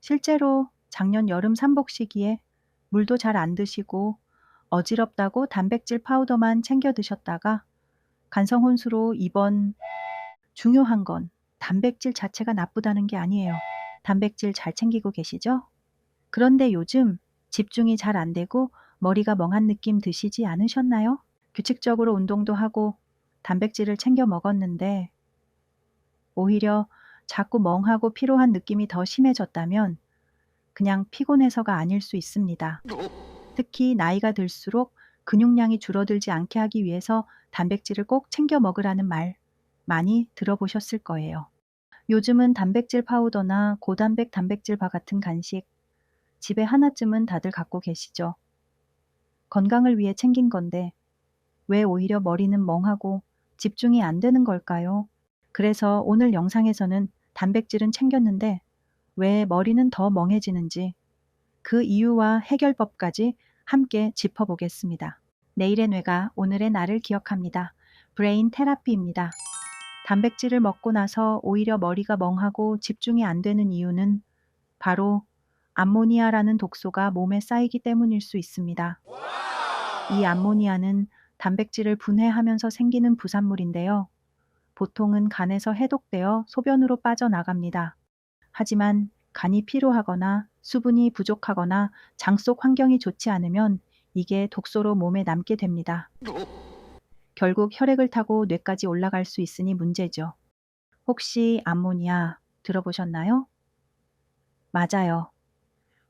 실제로 작년 여름 삼복 시기에 물도 잘 안 드시고 어지럽다고 단백질 파우더만 챙겨 드셨다가 간성 혼수로 중요한 건 단백질 자체가 나쁘다는 게 아니에요. 단백질 잘 챙기고 계시죠? 그런데 요즘 집중이 잘 안 되고 머리가 멍한 느낌 드시지 않으셨나요? 규칙적으로 운동도 하고 단백질을 챙겨 먹었는데 오히려 자꾸 멍하고 피로한 느낌이 더 심해졌다면 그냥 피곤해서가 아닐 수 있습니다. 특히 나이가 들수록 근육량이 줄어들지 않게 하기 위해서 단백질을 꼭 챙겨 먹으라는 말 많이 들어보셨을 거예요. 요즘은 단백질 파우더나 고단백 단백질 바 같은 간식 집에 하나쯤은 다들 갖고 계시죠. 건강을 위해 챙긴 건데 왜 오히려 머리는 멍하고 집중이 안 되는 걸까요? 그래서 오늘 영상에서는 단백질은 챙겼는데 왜 머리는 더 멍해지는지 그 이유와 해결법까지 함께 짚어보겠습니다. 내일의 뇌가 오늘의 나를 기억합니다. 브레인 테라피입니다. 단백질을 먹고 나서 오히려 머리가 멍하고 집중이 안 되는 이유는 바로 암모니아라는 독소가 몸에 쌓이기 때문일 수 있습니다. 이 암모니아는 단백질을 분해하면서 생기는 부산물인데요. 보통은 간에서 해독되어 소변으로 빠져나갑니다. 하지만 간이 피로하거나 수분이 부족하거나 장 속 환경이 좋지 않으면 이게 독소로 몸에 남게 됩니다. 결국 혈액을 타고 뇌까지 올라갈 수 있으니 문제죠. 혹시 암모니아 들어보셨나요? 맞아요.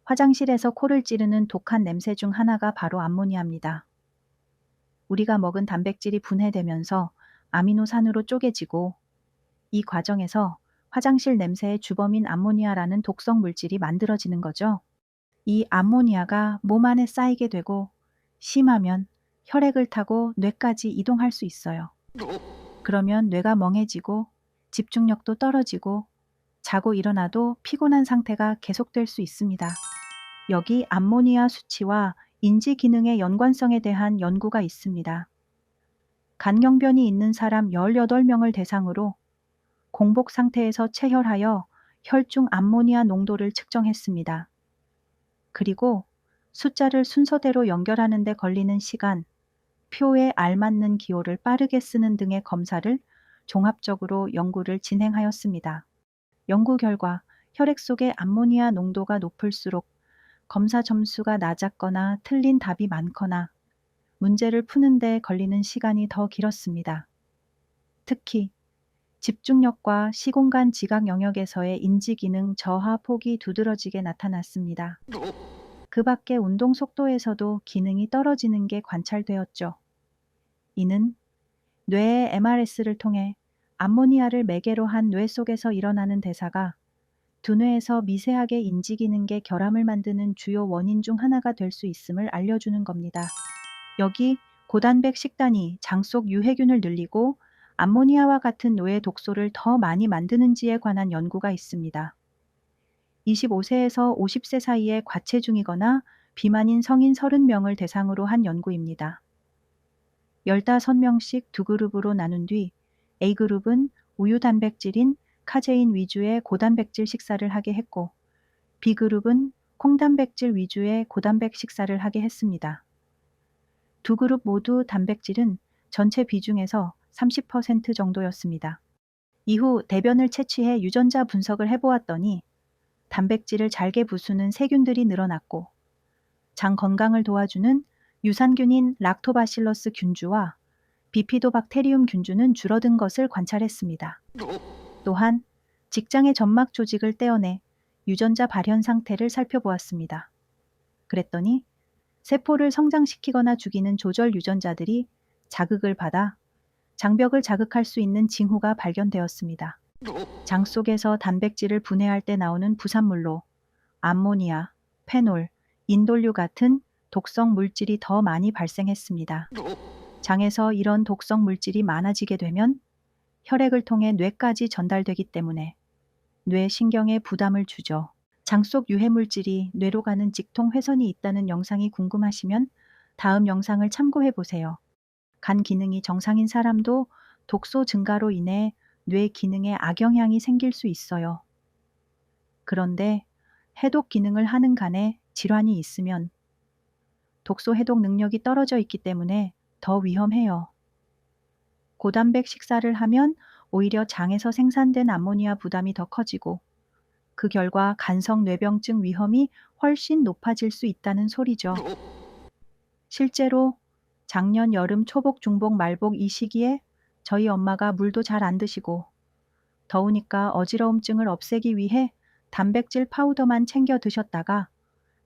화장실에서 코를 찌르는 독한 냄새 중 하나가 바로 암모니아입니다. 우리가 먹은 단백질이 분해되면서 아미노산으로 쪼개지고 이 과정에서 화장실 냄새의 주범인 암모니아라는 독성 물질이 만들어지는 거죠. 이 암모니아가 몸 안에 쌓이게 되고 심하면 혈액을 타고 뇌까지 이동할 수 있어요. 그러면 뇌가 멍해지고 집중력도 떨어지고 자고 일어나도 피곤한 상태가 계속될 수 있습니다. 여기 암모니아 수치와 인지 기능의 연관성에 대한 연구가 있습니다. 간경변이 있는 사람 18명을 대상으로 공복 상태에서 체혈하여 혈중 암모니아 농도를 측정했습니다. 그리고 숫자를 순서대로 연결하는 데 걸리는 시간, 표에 알맞는 기호를 빠르게 쓰는 등의 검사를 종합적으로 연구를 진행하였습니다. 연구 결과 혈액 속의 암모니아 농도가 높을수록 검사 점수가 낮았거나 틀린 답이 많거나 문제를 푸는 데 걸리는 시간이 더 길었습니다. 특히 집중력과 시공간 지각 영역에서의 인지 기능 저하 폭이 두드러지게 나타났습니다. 그 밖에 운동 속도에서도 기능이 떨어지는 게 관찰되었죠. 이는 뇌의 MRS를 통해 암모니아를 매개로 한 뇌 속에서 일어나는 대사가 두뇌에서 미세하게 인지 기능계 결함을 만드는 주요 원인 중 하나가 될 수 있음을 알려주는 겁니다. 여기 고단백 식단이 장 속 유해균을 늘리고 암모니아와 같은 뇌의 독소를 더 많이 만드는지에 관한 연구가 있습니다. 25세에서 50세 사이에 과체중이거나 비만인 성인 30명을 대상으로 한 연구입니다. 15명씩 두 그룹으로 나눈 뒤 A그룹은 우유 단백질인 카제인 위주의 고단백질 식사를 하게 했고 B그룹은 콩단백질 위주의 고단백 식사를 하게 했습니다. 두 그룹 모두 단백질은 전체 비중에서 30% 정도였습니다. 이후 대변을 채취해 유전자 분석을 해보았더니 단백질을 잘게 부수는 세균들이 늘어났고 장 건강을 도와주는 유산균인 락토바실러스 균주와 비피도박테리움 균주는 줄어든 것을 관찰했습니다. 또한 직장의 점막 조직을 떼어내 유전자 발현 상태를 살펴보았습니다. 그랬더니 세포를 성장시키거나 죽이는 조절 유전자들이 자극을 받아 장벽을 자극할 수 있는 징후가 발견되었습니다. 장 속에서 단백질을 분해할 때 나오는 부산물로 암모니아, 페놀, 인돌류 같은 독성 물질이 더 많이 발생했습니다. 장에서 이런 독성 물질이 많아지게 되면 혈액을 통해 뇌까지 전달되기 때문에 뇌 신경에 부담을 주죠. 장 속 유해 물질이 뇌로 가는 직통 회선이 있다는 영상이 궁금하시면 다음 영상을 참고해 보세요. 간 기능이 정상인 사람도 독소 증가로 인해 뇌 기능에 악영향이 생길 수 있어요. 그런데 해독 기능을 하는 간에 질환이 있으면 독소 해독 능력이 떨어져 있기 때문에 더 위험해요. 고단백 식사를 하면 오히려 장에서 생산된 암모니아 부담이 더 커지고 그 결과 간성 뇌병증 위험이 훨씬 높아질 수 있다는 소리죠. 실제로 작년 여름 초복, 중복, 말복 이 시기에 저희 엄마가 물도 잘 안 드시고 더우니까 어지러움증을 없애기 위해 단백질 파우더만 챙겨 드셨다가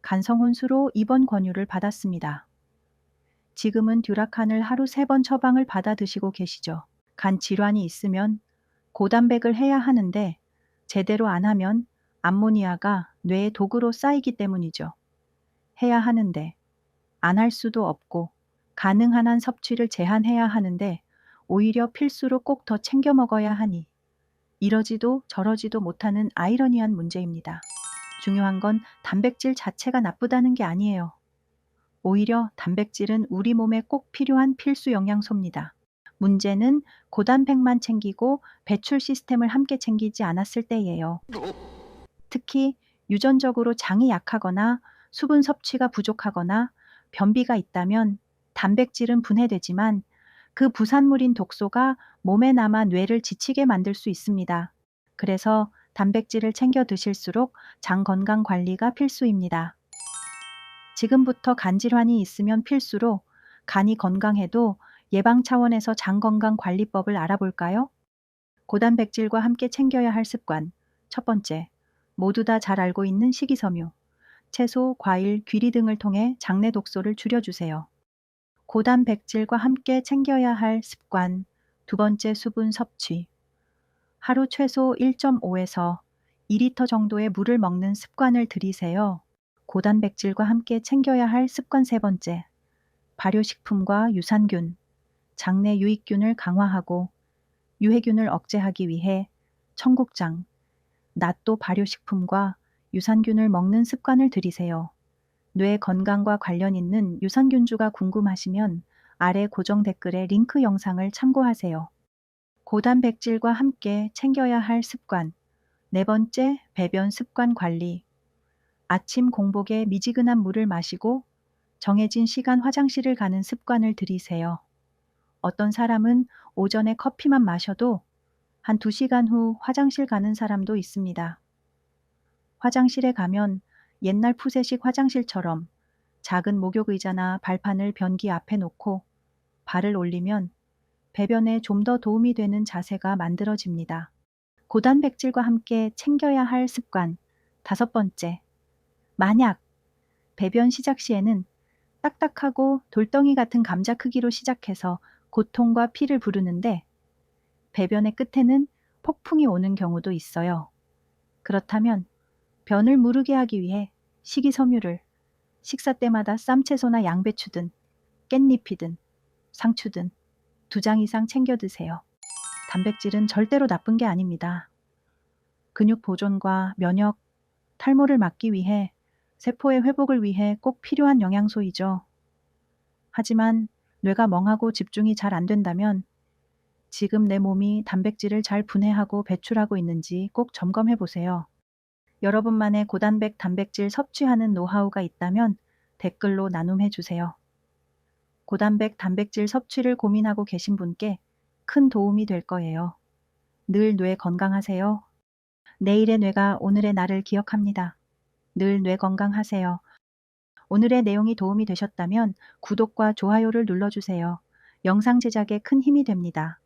간성 혼수로 입원 권유를 받았습니다. 지금은 듀라칸을 하루 3번 처방을 받아 드시고 계시죠. 간 질환이 있으면 고단백을 해야 하는데 제대로 안 하면 암모니아가 뇌에 독으로 쌓이기 때문이죠. 해야 하는데 안 할 수도 없고 가능한 한 섭취를 제한해야 하는데 오히려 필수로 꼭 더 챙겨 먹어야 하니 이러지도 저러지도 못하는 아이러니한 문제입니다. 중요한 건 단백질 자체가 나쁘다는 게 아니에요. 오히려 단백질은 우리 몸에 꼭 필요한 필수 영양소입니다. 문제는 고단백만 챙기고 배출 시스템을 함께 챙기지 않았을 때예요. 특히 유전적으로 장이 약하거나 수분 섭취가 부족하거나 변비가 있다면 단백질은 분해되지만 그 부산물인 독소가 몸에 남아 뇌를 지치게 만들 수 있습니다. 그래서 단백질을 챙겨 드실수록 장 건강 관리가 필수입니다. 지금부터 간 질환이 있으면 필수로 간이 건강해도 예방 차원에서 장 건강 관리법을 알아볼까요? 고단백질과 함께 챙겨야 할 습관. 첫 번째, 모두 다 잘 알고 있는 식이섬유. 채소, 과일, 귀리 등을 통해 장내 독소를 줄여주세요. 고단백질과 함께 챙겨야 할 습관. 두 번째, 수분 섭취. 하루 최소 1.5에서 2리터 정도의 물을 먹는 습관을 들이세요. 고단백질과 함께 챙겨야 할 습관 세 번째, 발효식품과 유산균. 장내 유익균을 강화하고 유해균을 억제하기 위해 청국장, 낫또 발효식품과 유산균을 먹는 습관을 들이세요. 뇌 건강과 관련 있는 유산균주가 궁금하시면 아래 고정 댓글에 링크 영상을 참고하세요. 고단백질과 함께 챙겨야 할 습관. 네 번째, 배변 습관 관리. 아침 공복에 미지근한 물을 마시고 정해진 시간 화장실을 가는 습관을 들이세요. 어떤 사람은 오전에 커피만 마셔도 한 2시간 후 화장실 가는 사람도 있습니다. 화장실에 가면 옛날 푸세식 화장실처럼 작은 목욕 의자나 발판을 변기 앞에 놓고 발을 올리면 배변에 좀 더 도움이 되는 자세가 만들어집니다. 고단백질과 함께 챙겨야 할 습관. 다섯 번째, 만약 배변 시작 시에는 딱딱하고 돌덩이 같은 감자 크기로 시작해서 고통과 피를 부르는데 배변의 끝에는 폭풍이 오는 경우도 있어요. 그렇다면 변을 무르게 하기 위해 식이섬유를 식사 때마다 쌈채소나 양배추든 깻잎이든 상추든 2장 이상 챙겨 드세요. 단백질은 절대로 나쁜 게 아닙니다. 근육 보존과 면역, 탈모를 막기 위해 세포의 회복을 위해 꼭 필요한 영양소이죠. 하지만 뇌가 멍하고 집중이 잘 안 된다면 지금 내 몸이 단백질을 잘 분해하고 배출하고 있는지 꼭 점검해 보세요. 여러분만의 고단백 단백질 섭취하는 노하우가 있다면 댓글로 나눔해 주세요. 고단백 단백질 섭취를 고민하고 계신 분께 큰 도움이 될 거예요. 늘 뇌 건강하세요. 내일의 뇌가 오늘의 나를 기억합니다. 늘 뇌 건강하세요. 오늘의 내용이 도움이 되셨다면 구독과 좋아요를 눌러주세요. 영상 제작에 큰 힘이 됩니다.